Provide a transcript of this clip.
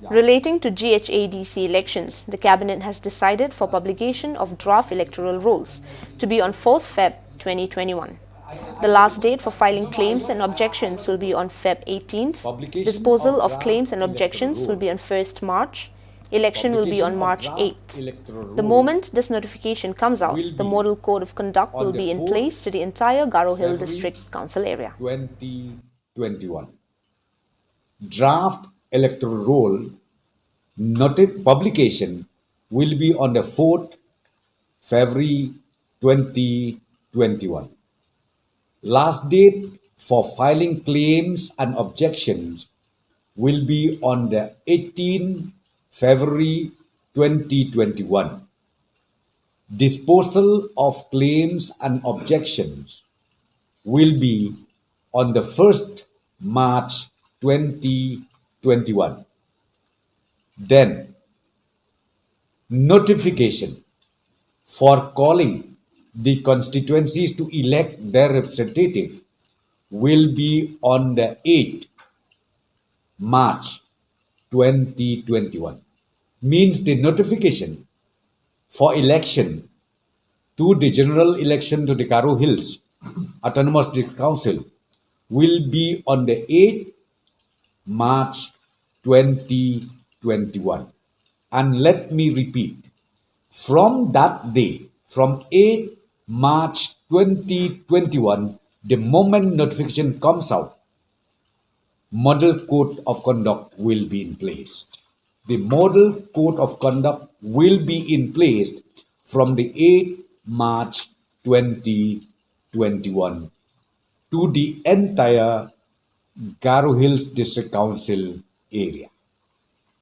Relating to GHADC elections, the Cabinet has decided for publication of draft electoral rolls to be on 4th Feb 2021. The last date for filing claims and objections will be on Feb 18th. Disposal of claims and objections will be on 1st March. Election will be on March 8th. The moment this notification comes out, the Model Code of Conduct will be in place to the entire Garo Hill District Council area. 2021. Draft electoral roll noted publication will be on the 4th February 2021. Last date for filing claims and objections will be on the 18th February 2021. Disposal of claims and objections will be on the 1st March 2021. Then, notification for calling the constituencies to elect their representative will be on the 8th March 2021. Means the notification for election to the general election to the Garo Hills Autonomous District Council will be on the 8th March 2021. And let me repeat, from that day, from 8th March 2021, the moment notification comes out, Model Code of Conduct will be in place. The Model Code of Conduct will be in place from the 8th March 2021 to the entire Garo Hills District Council area.